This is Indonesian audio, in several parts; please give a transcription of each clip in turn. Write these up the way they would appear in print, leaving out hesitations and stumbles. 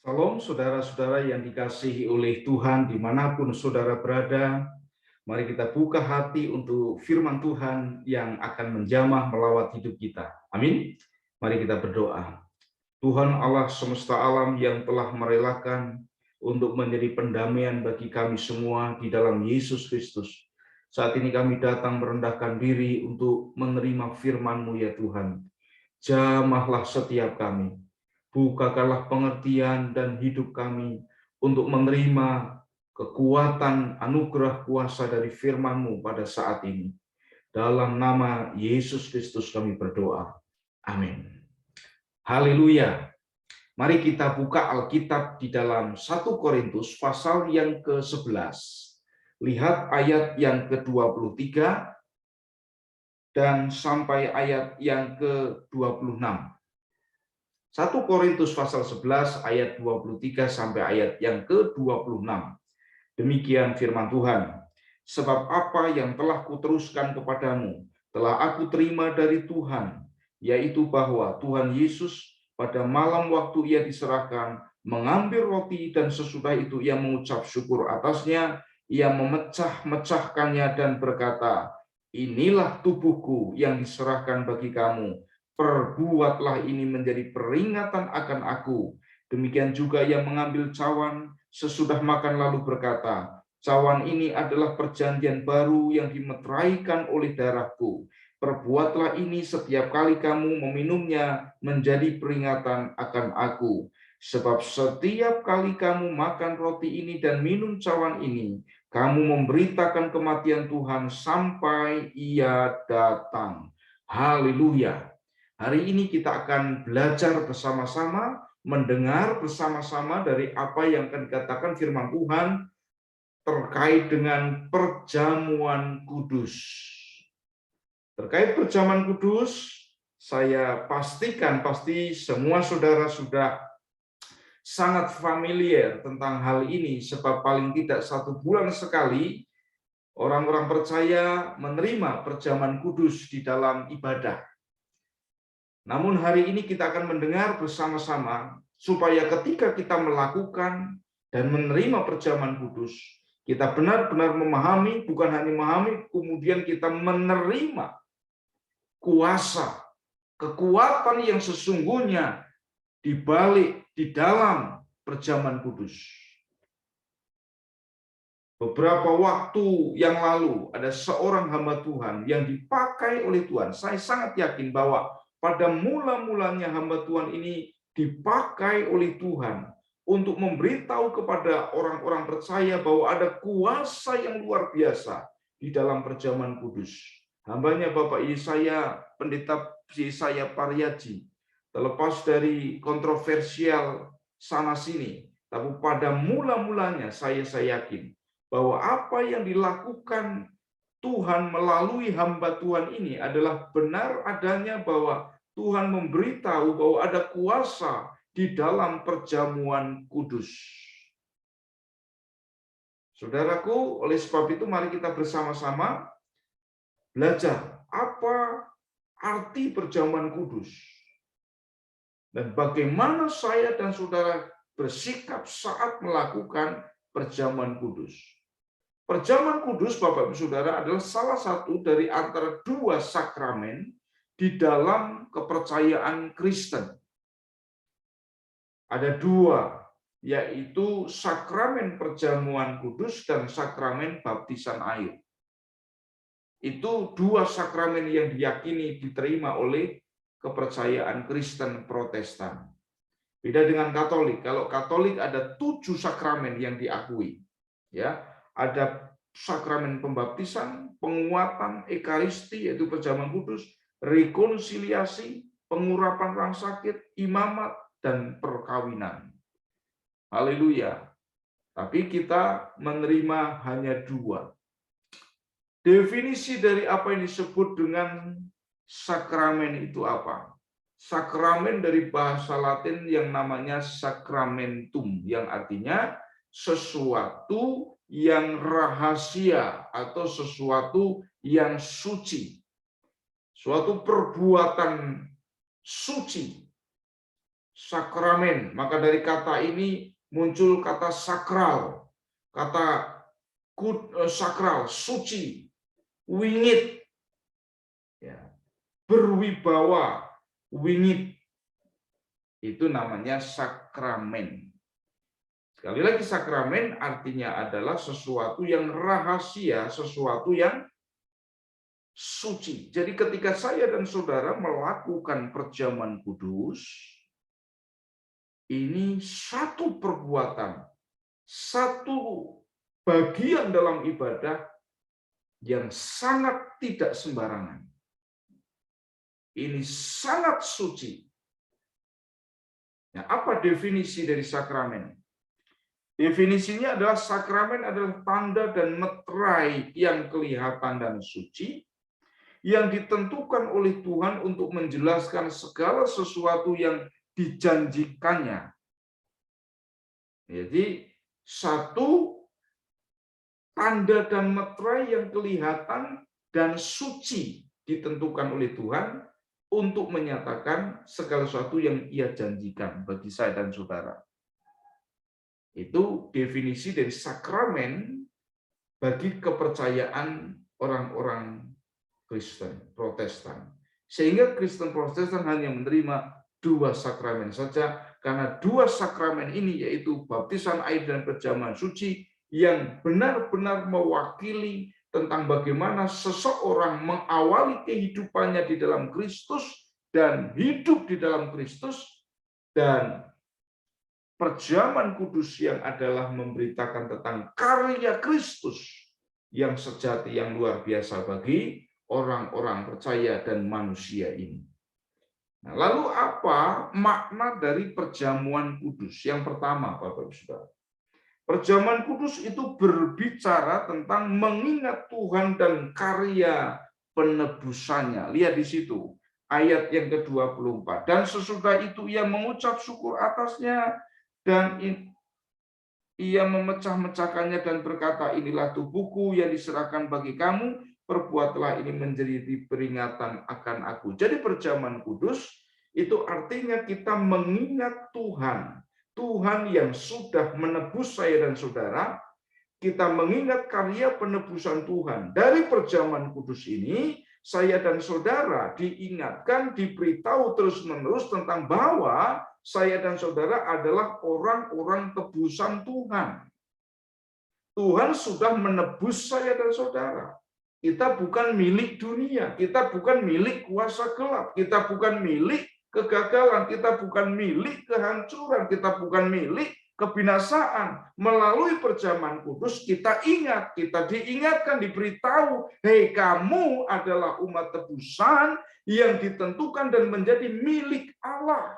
Salam saudara-saudara yang dikasihi oleh Tuhan dimanapun saudara berada. Mari kita buka hati untuk firman Tuhan yang akan menjamah melawat hidup kita. Amin. Mari kita berdoa. Tuhan Allah semesta alam yang telah merelakan untuk menjadi pendamaian bagi kami semua di dalam Yesus Kristus. Saat ini kami datang merendahkan diri untuk menerima firman-Mu ya Tuhan. Jamahlah setiap kami. Bukakanlah pengertian dan hidup kami untuk menerima kekuatan anugerah kuasa dari firman-Mu pada saat ini. Dalam nama Yesus Kristus kami berdoa. Amin. Haleluya. Mari kita buka Alkitab di dalam 1 Korintus pasal yang ke-11. Lihat ayat yang ke-23 dan sampai ayat yang ke-26. 1 Korintus pasal 11 ayat 23 sampai ayat yang ke-26. Demikian firman Tuhan. Sebab apa yang telah kuteruskan kepadamu, telah aku terima dari Tuhan, yaitu bahwa Tuhan Yesus pada malam waktu ia diserahkan, mengambil roti dan sesudah itu ia mengucap syukur atasnya, ia memecah-mecahkannya dan berkata, inilah tubuhku yang diserahkan bagi kamu. Perbuatlah ini menjadi peringatan akan aku. Demikian juga ia mengambil cawan sesudah makan lalu berkata, cawan ini adalah perjanjian baru yang dimeteraikan oleh darahku. Perbuatlah ini setiap kali kamu meminumnya menjadi peringatan akan aku. Sebab setiap kali kamu makan roti ini dan minum cawan ini, kamu memberitakan kematian Tuhan sampai ia datang. Haleluya. Hari ini kita akan belajar bersama-sama, mendengar bersama-sama dari apa yang akan dikatakan firman Tuhan terkait dengan perjamuan kudus. Terkait perjamuan kudus, saya pastikan pasti semua saudara sudah sangat familiar tentang hal ini, sebab paling tidak 1 bulan sekali orang-orang percaya menerima perjamuan kudus di dalam ibadah. Namun hari ini kita akan mendengar bersama-sama supaya ketika kita melakukan dan menerima perjamuan kudus, kita benar-benar memahami, bukan hanya memahami, kemudian kita menerima kuasa, kekuatan yang sesungguhnya dibalik di dalam perjamuan kudus. Beberapa waktu yang lalu ada seorang hamba Tuhan yang dipakai oleh Tuhan. Saya sangat yakin bahwa pada mula-mulanya hamba Tuhan ini dipakai oleh Tuhan untuk memberitahu kepada orang-orang percaya bahwa ada kuasa yang luar biasa di dalam perjamuan kudus. Hambanya Bapak Yesaya, Pendeta Yesaya Pariaji, terlepas dari kontroversial sana-sini, tapi pada mula-mulanya saya yakin bahwa apa yang dilakukan Tuhan melalui hamba Tuhan ini adalah benar adanya bahwa Tuhan memberitahu bahwa ada kuasa di dalam perjamuan kudus. Saudaraku, oleh sebab itu mari kita bersama-sama belajar apa arti perjamuan kudus. Dan bagaimana saya dan saudara bersikap saat melakukan perjamuan kudus. Perjamuan kudus, Bapak Ibu Saudara, adalah salah satu dari antara 2 sakramen di dalam kepercayaan Kristen. Ada 2, yaitu sakramen perjamuan kudus dan sakramen baptisan air. Itu 2 sakramen yang diyakini diterima oleh kepercayaan Kristen Protestan. Beda dengan Katolik. Kalau Katolik ada 7 sakramen yang diakui. Ya, ada sakramen pembaptisan, penguatan, ekaristi yaitu perjamuan kudus, rekonsiliasi, pengurapan orang sakit, imamat, dan perkawinan. Haleluya. Tapi kita menerima hanya 2. Definisi dari apa yang disebut dengan sakramen itu apa? Sakramen dari bahasa Latin yang namanya sacramentum, yang artinya sesuatu yang rahasia atau sesuatu yang suci. Suatu perbuatan suci. sakramen. Maka dari kata ini muncul kata sakral, kata sakral, suci, wingit, ya, berwibawa, wingit. Itu namanya sakramen. Sekali lagi, sakramen artinya adalah sesuatu yang rahasia, sesuatu yang suci. Jadi ketika saya dan saudara melakukan perjamuan kudus, ini satu perbuatan, satu bagian dalam ibadah yang sangat tidak sembarangan. Ini sangat suci. Nah, apa definisi dari sakramen? Definisinya adalah sakramen adalah tanda dan meterai yang kelihatan dan suci, yang ditentukan oleh Tuhan untuk menjelaskan segala sesuatu yang dijanjikannya. Jadi, satu tanda dan meterai yang kelihatan dan suci ditentukan oleh Tuhan untuk menyatakan segala sesuatu yang Ia janjikan bagi saya dan saudara. Itu definisi dari sakramen bagi kepercayaan orang-orang Kristen Protestan. Sehingga Kristen Protestan hanya menerima 2 sakramen saja, karena 2 sakramen ini yaitu baptisan air dan perjamuan suci yang benar-benar mewakili tentang bagaimana seseorang mengawali kehidupannya di dalam Kristus dan hidup di dalam Kristus, dan perjamuan kudus yang adalah memberitakan tentang karya Kristus yang sejati, yang luar biasa bagi orang-orang percaya dan manusia ini. Nah, lalu apa makna dari perjamuan kudus? Yang pertama, Bapak Ibu Saudara, perjamuan kudus itu berbicara tentang mengingat Tuhan dan karya penebusannya. Lihat di situ, ayat yang ke-24. Dan sesudah itu ia mengucap syukur atasnya, dan ia memecah-mecahkannya dan berkata, inilah tubuhku yang diserahkan bagi kamu, perbuatlah ini menjadi peringatan akan aku. Jadi perjamuan kudus itu artinya kita mengingat Tuhan. Tuhan yang sudah menebus saya dan saudara, kita mengingat karya penebusan Tuhan. Dari perjamuan kudus ini, saya dan saudara diingatkan, diberitahu terus-menerus tentang bahwa saya dan saudara adalah orang-orang tebusan Tuhan. Tuhan sudah menebus saya dan saudara. Kita bukan milik dunia, kita bukan milik kuasa gelap, kita bukan milik kegagalan, kita bukan milik kehancuran, kita bukan milik kebinasaan. Melalui perjamuan kudus kita ingat, kita diingatkan, diberitahu, hei, kamu adalah umat tebusan yang ditentukan dan menjadi milik Allah.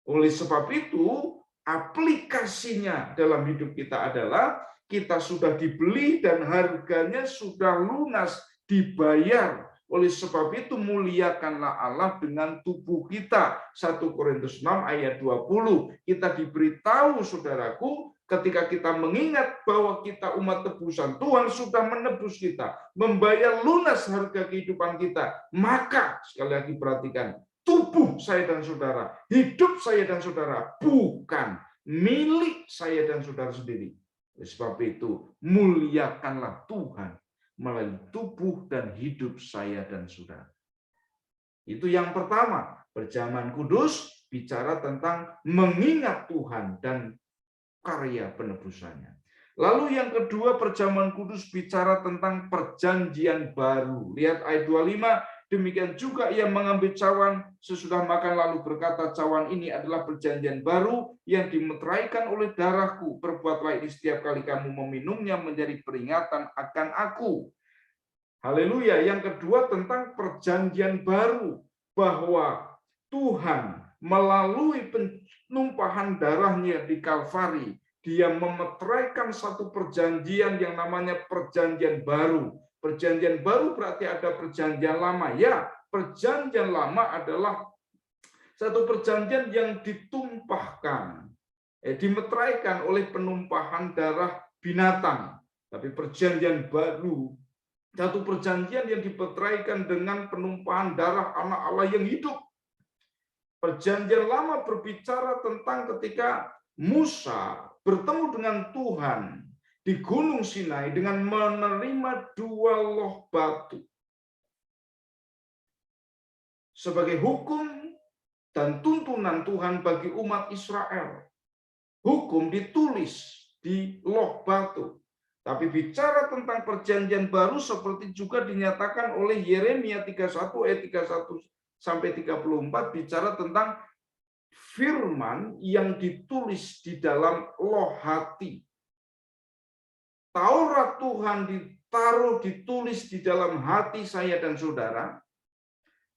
Oleh sebab itu, aplikasinya dalam hidup kita adalah kita sudah dibeli dan harganya sudah lunas, dibayar. Oleh sebab itu, muliakanlah Allah dengan tubuh kita. 1 Korintus 6 ayat 20. Kita diberitahu, saudaraku, ketika kita mengingat bahwa kita umat tebusan, Tuhan sudah menebus kita, membayar lunas harga kehidupan kita. Maka, sekali lagi perhatikan, tubuh saya dan saudara, hidup saya dan saudara bukan milik saya dan saudara sendiri. Oleh sebab itu, muliakanlah Tuhan melalui tubuh dan hidup saya dan saudara. Itu yang pertama, perjamuan kudus bicara tentang mengingat Tuhan dan karya penebusannya. Lalu yang kedua, perjamuan kudus bicara tentang perjanjian baru. Lihat ayat 25, demikian juga ia mengambil cawan sesudah makan lalu berkata, cawan ini adalah perjanjian baru yang dimeteraikan oleh darahku. Perbuatlah ini setiap kali kamu meminumnya menjadi peringatan akan aku. Haleluya. Yang kedua tentang perjanjian baru, bahwa Tuhan melalui penumpahan darahnya di Kalvari, dia memeteraikan satu perjanjian yang namanya perjanjian baru. Perjanjian baru berarti ada perjanjian lama. Ya, perjanjian lama adalah satu perjanjian yang ditumpahkan, dimeteraikan oleh penumpahan darah binatang. Tapi perjanjian baru, satu perjanjian yang dimeteraikan dengan penumpahan darah anak Allah yang hidup. Perjanjian Lama berbicara tentang ketika Musa bertemu dengan Tuhan di Gunung Sinai dengan menerima 2 loh batu sebagai hukum dan tuntunan Tuhan bagi umat Israel. Hukum ditulis di loh batu. Tapi bicara tentang perjanjian baru seperti juga dinyatakan oleh Yeremia 31 ayat 31 sampai 34 bicara tentang firman yang ditulis di dalam loh hati. Taurat Tuhan ditulis di dalam hati saya dan saudara,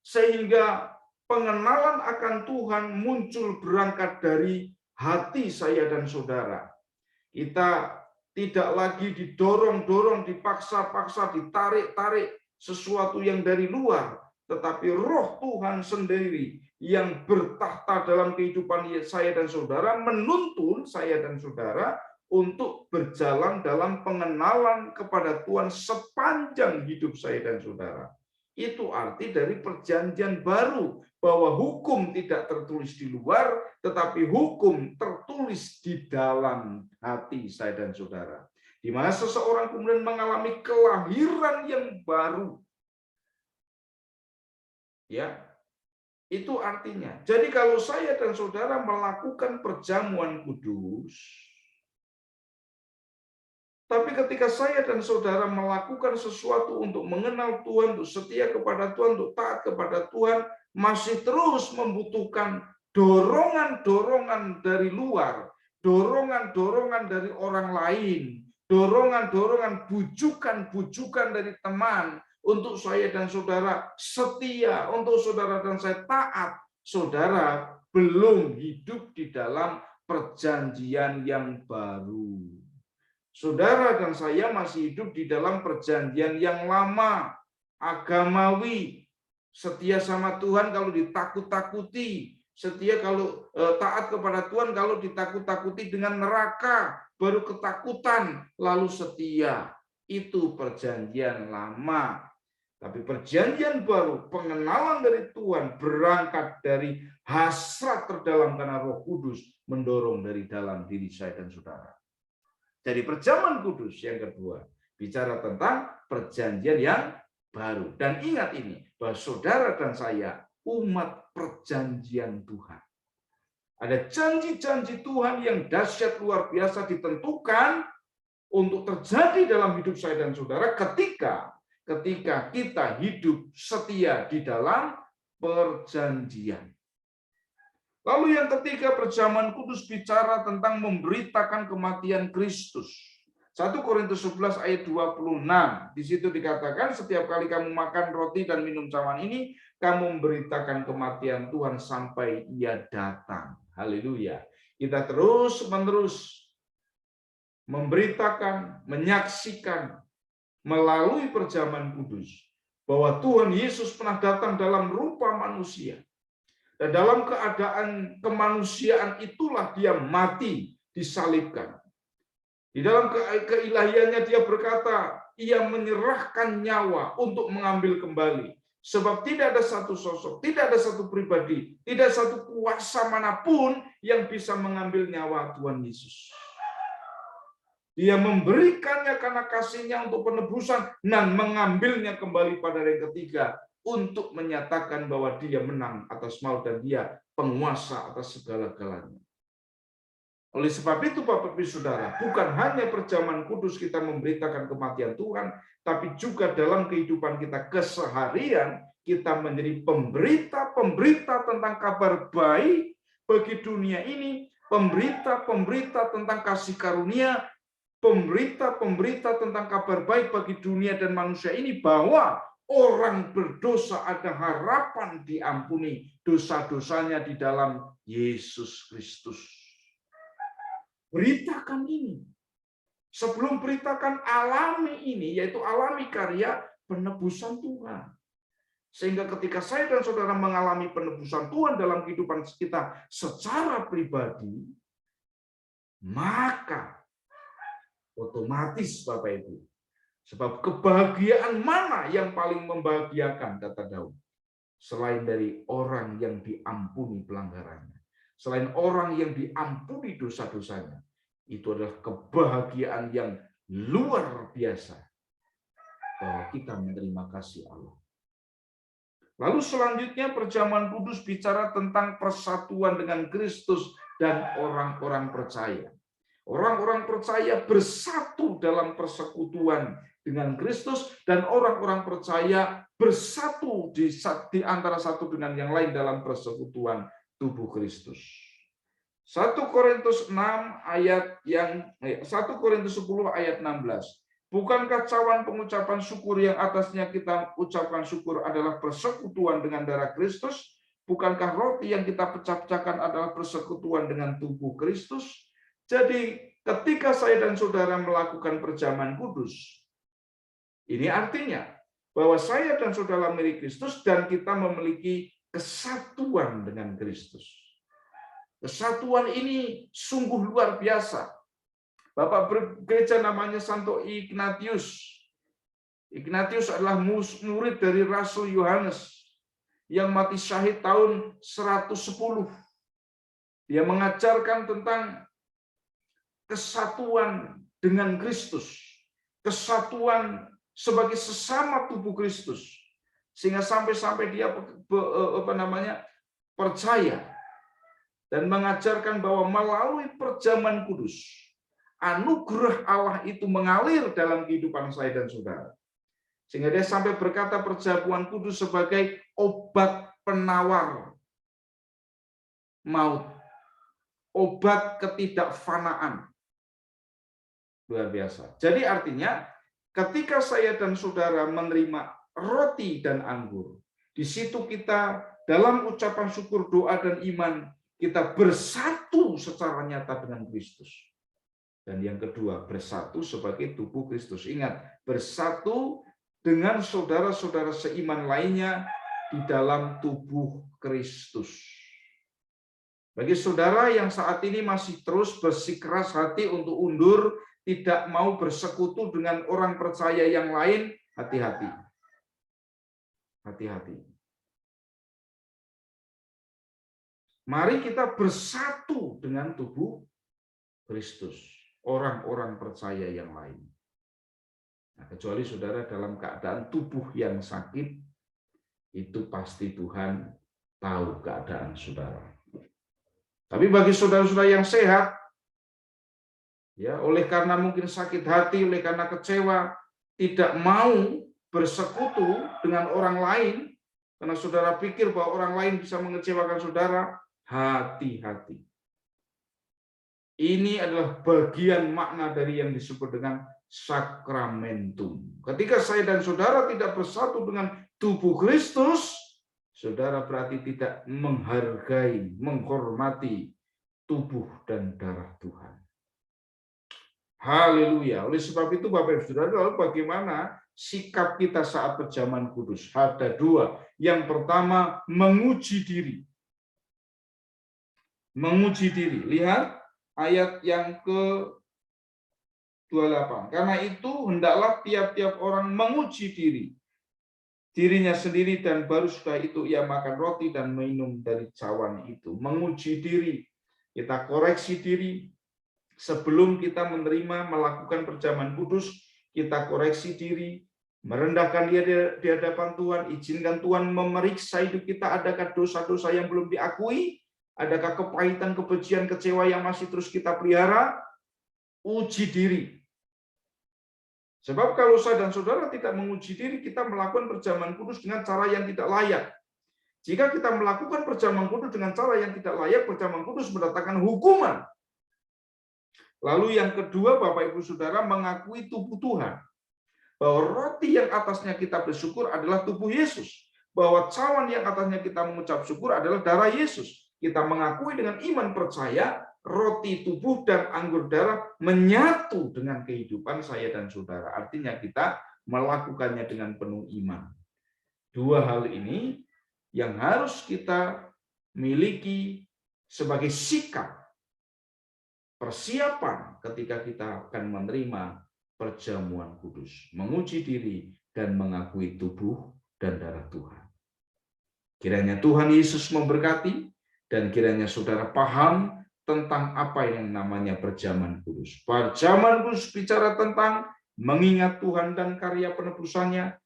sehingga pengenalan akan Tuhan muncul berangkat dari hati saya dan saudara. Kita tidak lagi didorong-dorong, dipaksa-paksa, ditarik-tarik sesuatu yang dari luar, tetapi Roh Tuhan sendiri yang bertahta dalam kehidupan saya dan saudara, menuntun saya dan saudara untuk berjalan dalam pengenalan kepada Tuhan sepanjang hidup saya dan saudara. Itu arti dari perjanjian baru, bahwa hukum tidak tertulis di luar, tetapi hukum tertulis di dalam hati saya dan saudara. Di mana seseorang kemudian mengalami kelahiran yang baru. Ya, itu artinya. Jadi kalau saya dan saudara melakukan perjamuan kudus, tapi ketika saya dan saudara melakukan sesuatu untuk mengenal Tuhan, untuk setia kepada Tuhan, untuk taat kepada Tuhan, masih terus membutuhkan dorongan-dorongan dari luar, dorongan-dorongan dari orang lain, dorongan-dorongan bujukan-bujukan dari teman, untuk saya dan saudara setia, untuk saudara dan saya taat, saudara belum hidup di dalam perjanjian yang baru. Saudara dan saya masih hidup di dalam perjanjian yang lama, agamawi, setia sama Tuhan kalau ditakut-takuti, setia kalau taat kepada Tuhan kalau ditakut-takuti dengan neraka, baru ketakutan, lalu setia. Itu perjanjian lama. Tapi perjanjian baru, pengenalan dari Tuhan berangkat dari hasrat terdalam karena Roh Kudus mendorong dari dalam diri saya dan saudara. Jadi perjamuan kudus yang kedua bicara tentang perjanjian yang baru. Dan ingat ini, bahwa saudara dan saya umat perjanjian Tuhan. Ada janji-janji Tuhan yang dahsyat luar biasa ditentukan untuk terjadi dalam hidup saya dan saudara ketika kita hidup setia di dalam perjanjian. Lalu yang ketiga, perjamuan kudus bicara tentang memberitakan kematian Kristus. 1 Korintus 11 ayat 26. Di situ dikatakan, setiap kali kamu makan roti dan minum cawan ini, kamu memberitakan kematian Tuhan sampai Ia datang. Haleluya. Kita terus-menerus memberitakan, menyaksikan melalui perjamuan kudus bahwa Tuhan Yesus pernah datang dalam rupa manusia. Dan dalam keadaan kemanusiaan itulah dia mati, disalibkan. Di dalam keilahiannya dia berkata, ia menyerahkan nyawa untuk mengambil kembali. Sebab tidak ada satu sosok, tidak ada satu pribadi, tidak satu kuasa manapun yang bisa mengambil nyawa Tuhan Yesus. Dia memberikannya karena kasihnya untuk penebusan dan mengambilnya kembali pada hari ketiga, untuk menyatakan bahwa dia menang atas maut dan dia penguasa atas segala-galanya. Oleh sebab itu Bapak Ibu Saudara, bukan hanya perjamuan kudus kita memberitakan kematian Tuhan, tapi juga dalam kehidupan kita keseharian, kita menjadi pemberita-pemberita tentang kabar baik bagi dunia ini, pemberita-pemberita tentang kasih karunia, pemberita-pemberita tentang kabar baik bagi dunia dan manusia ini, bahwa orang berdosa ada harapan diampuni dosa-dosanya di dalam Yesus Kristus. Beritakan ini. Sebelum beritakan alami ini, yaitu alami karya penebusan Tuhan. Sehingga ketika saya dan saudara mengalami penebusan Tuhan dalam kehidupan kita secara pribadi, maka otomatis Bapak Ibu, sebab kebahagiaan mana yang paling membahagiakan, kata Daud. selain dari orang yang diampuni pelanggarannya, selain orang yang diampuni dosa-dosanya. Itu adalah kebahagiaan yang luar biasa bahwa kita menerima kasih Allah. Lalu selanjutnya perjamuan kudus bicara tentang persatuan dengan Kristus dan orang-orang percaya. Orang-orang percaya bersatu dalam persekutuan dengan Kristus, dan orang-orang percaya bersatu di antara satu dengan yang lain dalam persekutuan tubuh Kristus. 1 Korintus 6 ayat 1 Korintus 10 ayat 16. Bukankah cawan pengucapan syukur yang atasnya kita ucapkan syukur adalah persekutuan dengan darah Kristus? Bukankah roti yang kita pecah-pecahkan adalah persekutuan dengan tubuh Kristus? Jadi ketika saya dan saudara melakukan perjamuan kudus, ini artinya bahwa saya dan saudara milik Kristus dan kita memiliki kesatuan dengan Kristus. Kesatuan ini sungguh luar biasa. Bapak gereja namanya Santo Ignatius. Ignatius adalah murid dari Rasul Yohanes yang mati syahid tahun 110. Dia mengajarkan tentang kesatuan dengan Kristus, kesatuan sebagai sesama tubuh Kristus, sehingga sampai dia percaya dan mengajarkan bahwa melalui perjamuan kudus, anugerah Allah itu mengalir dalam kehidupan saya dan saudara. Sehingga dia sampai berkata perjamuan kudus sebagai obat penawar maut, obat ketidakfanaan. Luar biasa. Jadi artinya ketika saya dan saudara menerima roti dan anggur, di situ kita dalam ucapan syukur, doa, dan iman, kita bersatu secara nyata dengan Kristus. Dan yang kedua, bersatu sebagai tubuh Kristus. Ingat, bersatu dengan saudara-saudara seiman lainnya di dalam tubuh Kristus. Bagi saudara yang saat ini masih terus bersikeras hati untuk undur, tidak mau bersekutu dengan orang percaya yang lain, hati-hati. Hati-hati. Mari kita bersatu dengan tubuh Kristus, orang-orang percaya yang lain. Nah, kecuali saudara dalam keadaan tubuh yang sakit, itu pasti Tuhan tahu keadaan saudara. Tapi bagi saudara-saudara yang sehat, ya, oleh karena mungkin sakit hati, oleh karena kecewa, tidak mau bersekutu dengan orang lain, karena saudara pikir bahwa orang lain bisa mengecewakan saudara, hati-hati. Ini adalah bagian makna dari yang disebut dengan sakramentum. Ketika saya dan saudara tidak bersatu dengan tubuh Kristus, saudara berarti tidak menghargai, menghormati tubuh dan darah Tuhan. Haleluya. Oleh sebab itu Bapak Ibu Saudara, bagaimana sikap kita saat perjamuan kudus? Ada dua. Yang pertama, menguji diri. Menguji diri. Lihat ayat yang ke-28. Karena itu hendaklah tiap-tiap orang menguji dirinya sendiri, dan baru sudah itu ia makan roti dan minum dari cawan itu. Menguji diri. Kita koreksi diri. Sebelum kita menerima melakukan perjamuan kudus, kita koreksi diri, merendahkan diri di hadapan Tuhan, izinkan Tuhan memeriksa hidup kita, adakah dosa-dosa yang belum diakui, adakah kepahitan, kebencian, kecewa yang masih terus kita pelihara. Uji diri. Sebab kalau saya dan saudara tidak menguji diri, kita melakukan perjamuan kudus dengan cara yang tidak layak. Jika kita melakukan perjamuan kudus dengan cara yang tidak layak, perjamuan kudus mendatangkan hukuman. Lalu yang kedua, Bapak Ibu Saudara, mengakui tubuh Tuhan. Bahwa roti yang atasnya kita bersyukur adalah tubuh Yesus. Bahwa cawan yang atasnya kita mengucap syukur adalah darah Yesus. Kita mengakui dengan iman percaya, roti tubuh dan anggur darah menyatu dengan kehidupan saya dan saudara. Artinya kita melakukannya dengan penuh iman. Dua hal ini yang harus kita miliki sebagai sikap persiapan ketika kita akan menerima perjamuan kudus, menguji diri dan mengakui tubuh dan darah Tuhan. Kiranya Tuhan Yesus memberkati, dan kiranya saudara paham tentang apa yang namanya perjamuan kudus. Perjamuan kudus bicara tentang mengingat Tuhan dan karya penebusannya,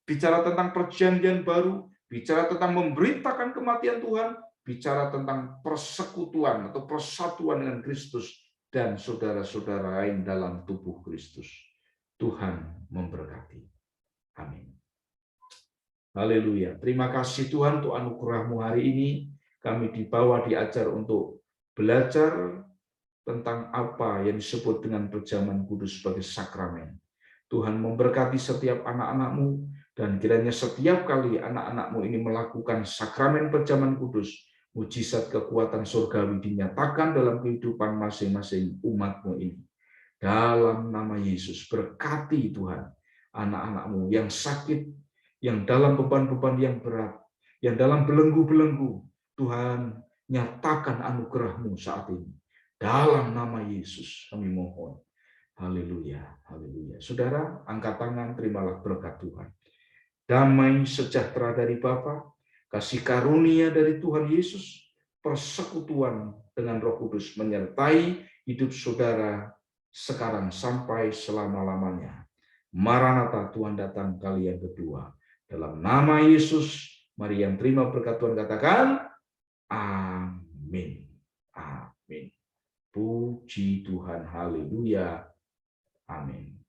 bicara tentang perjanjian baru, bicara tentang memberitakan kematian Tuhan, bicara tentang persekutuan atau persatuan dengan Kristus dan saudara-saudara lain dalam tubuh Kristus. Tuhan memberkati. Amin. Haleluya. Terima kasih Tuhan untuk anugerah-Mu hari ini. Kami dibawa diajar untuk belajar tentang apa yang disebut dengan perjamuan kudus sebagai sakramen. Tuhan memberkati setiap anak-anak-Mu, dan kiranya setiap kali anak-anak-Mu ini melakukan sakramen perjamuan kudus, mujizat kekuatan surgawi dinyatakan dalam kehidupan masing-masing umat-Mu ini. Dalam nama Yesus, berkati Tuhan anak-anak-Mu yang sakit, yang dalam beban-beban yang berat, yang dalam belenggu-belenggu. Tuhan, nyatakan anugerah-Mu saat ini. Dalam nama Yesus kami mohon. Haleluya, haleluya. Saudara, angkat tangan, terimalah berkat Tuhan. Damai sejahtera dari Bapa, kasih karunia dari Tuhan Yesus, persekutuan dengan Roh Kudus menyertai hidup saudara sekarang sampai selama-lamanya. Maranatha, Tuhan datang kali yang kedua. Dalam nama Yesus, mari yang terima berkat Tuhan katakan, amin. Amin. Puji Tuhan, haleluya. Amin.